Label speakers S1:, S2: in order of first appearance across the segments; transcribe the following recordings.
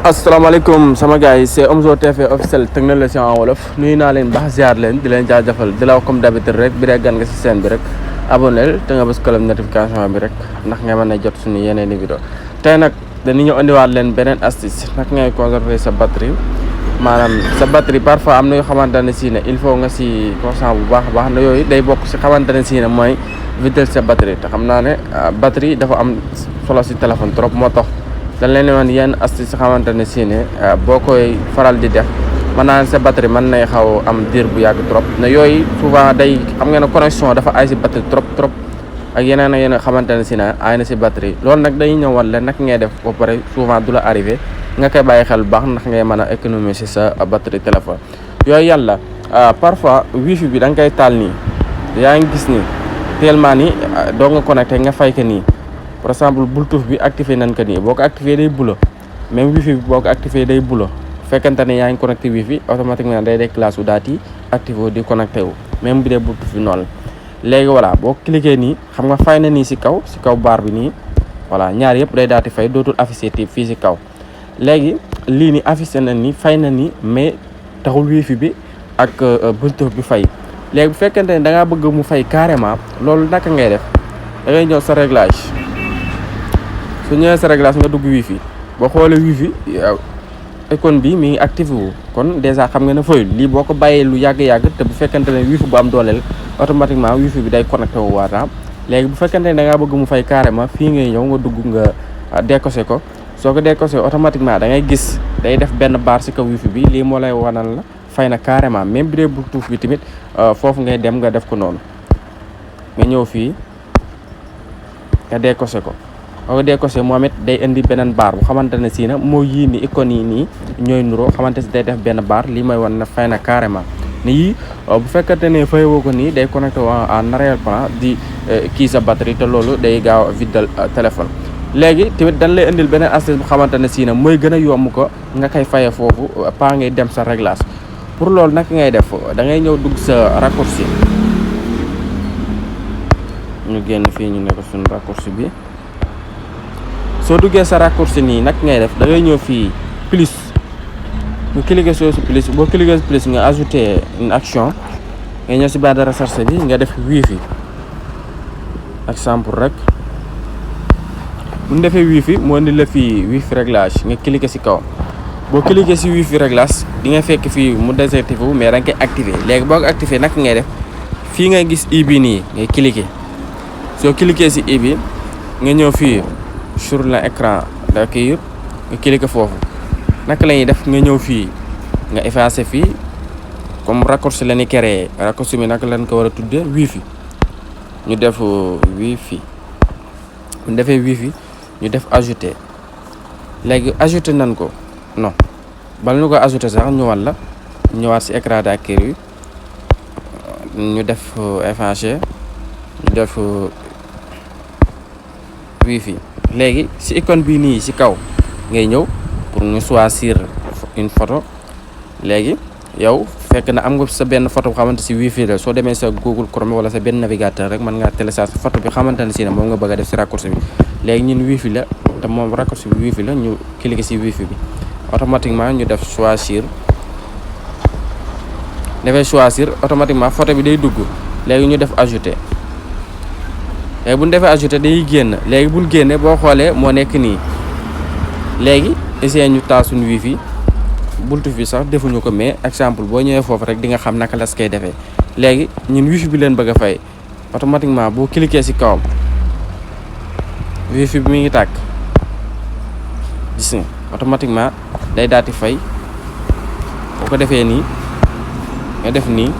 S1: asalaamaaleykum sama gars yi c'est Omzo TV officiel technologie en wolof nuyu naa leen baax ziar leen di leen jaajëfal di la wax comme d'habitude rek bi dee gan nga si chaîne bi rek abonnel te nga bës cloche notification bi rek ndax nga mën a jot suñu yeneen i vidéo tey nag dañu ñëw indiwaat leen beneen astuce nag ngay conserver sa batterie maanaam sa batterie parfois am na yoo xamante ne si ne il faut nga si conscient bu baax a baax na yooyu day bokk si xamante ne si ne mooy vider sa batterie te xam naa ne batterie dafa am solo si téléphone trop moo tax dañ leen woon yenn astuce si xamante ne si ne boo koy faral di def mën naa sa batterie mën nay xaw am diir bu yàgg trop ne yooyu souvent day xam nga ne connexion dafa ay si batterie trop ak yeneen ak yeneen xamante ne si ne ay na si batterie loolu nag dañuy ñëw wan leen nag ngay def ba pare souvent du la arrivé nga koy bàyyi xel bu baax ndax ngay mën a économiser sa batterie téléphone yooyu yàlla parfois wifi bi da nga koy taal nii yaa ngi gis ni tellement ni doo nga connecté nga fay ko nii par exemple Bluetooth bi activé nañ ko nii boo ko activé day bulo même wifi bi boo ko activé day bulo fekkante ne yaa ngi connecté wifi automatiquement day déclenché wu daal di activé wu di connecté wu même bi dee Bluetooth bi noonu léegi voilà boo cliqué nii xam nga fay na nii si kaw baar bi nii voilà ñaar yëpp day daal di fay dootul affiché ti fii si kaw léegi lii ni affiché na ni fay na ni mais taxul wifi bi ak Bluetooth bi fay léegi bu fekkente ne da ngaa bëgg mu fay carrément loolu naka ngay def da ngay ñëw sa réglage su ñëwee sa réglage nga dugg wifi boo xoolee wifi icône bi mi ngi activé wu kon dèjà xam nga ne fayul lii boo ko bàyyee lu yàgg-yàgg te bu fekkente ne wifi bu am dooleel automatiquement wifi bi day connecté wu waataam léegi bu fekkente ne da ngaa bëgg mu fay carrément fii ngay ñëw nga dugg nga décoché ko soo ko décoché automatiquement da ngay gis day def benn barre si kaw wifi bi lii moo lay wanal la fay na carrément même bi dee Bluetooth bi tamit foofu ngay dem nga def ko noonu nga ñëw fii nga décoché ko boo ko décoché moom it day indi beneen barre bu xamante ne si na moo yii ni icône yi nii ñooy nuroo xamante si day def benn barre lii mooy wan na fay na carrément ni yii bu fekkante ne fayewoo ko nii day connecté en arrière plan di kii sa batterie te loolu day gaaw a vidal téléphone léegi tamit dañ lay indil beneen astuce bu xamante ne si na mooy gën a yomb ko nga koy faye foofu pas ngay dem sa réglage pour loolu nag ngay def da ngay ñëw dugg sa raccourci ñu génn fii ñu nekk suñu raccourci bi soo duggee sa raccourci nii nag ngay def da ngay ñëw fii plus nga cliquer sur plus boo cliquer plus nga ajouter une action nga ñëw si barre de recherche bi nga def wifi exemple rek bu ñu defee wifi moo indi la fii wifi réglage nga cliquer si kaw boo cliquer si wifi réglage di nga fekk fii mu désactivé wu mais da nga koy activé léegi boo ko activé nag ngay def fii ngay gis i bi nii ngay cliquer soo cliquer si i bi nga ñëw fii sur l'écran d'accueil nga cliquer foofu naka la ñuy def nga ñëw fii nga effacer fii comme raccourci la ñuy créé raccourci bi naka lañ ko war a tuddee wifi ñu def wifi bu ñu defee wifi ñu def ajouter léegi ajouter nañ ko non bala ñu ko ajouter sax ñëwaat si écran d'accueil ñu def effacer ñu def wifi léegi si icône bii nii si kaw ngay ñëw pour ñu choisir une photo léegi yow fekk na am nga sa benn photo bu xamante si wifi la soo demee sa Google Chrome wala sa benn navigateur rek mën ngaa télécharger photo bi xamante ne si ne moom nga bëgg a def si raccourci bi léegi ñun wifi la te moom raccourci bi wifi la ñu cliquer si wifi bi automatiquement ñu def choisir automatiquement photo bi day dugg léegi ñu def ajouter léegi bu ñu defee ajouter day génn léegi buñ génne boo xoolee moo nekk nii léegi essayé ñu taal suñu wifi Bluetooth bi sax defuñu ko mais exemple boo ñëwee foofu rek di nga xam naka las koy defee léegi ñun wifi bi leen bëgg a fay automatiquement boo cliquer ci kawam wifi bi mi ngi tàkk gis nga automatiquement day daal di fay boo ko defee nii nga def nii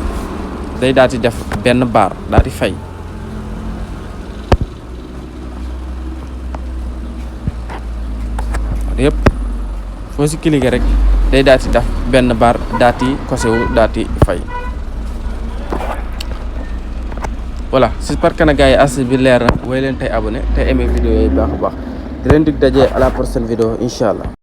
S1: day daal di def benn barre daal di fay yëpp foo si cliquer rek day daal di def benn barre daal di kosewu daal di fay voilà j'espère que gars yi astuce bi leer na woy leen tey abonné tey aimé vidéo yi baax a baax di leen dig daje à la prochaine vidéo incha allah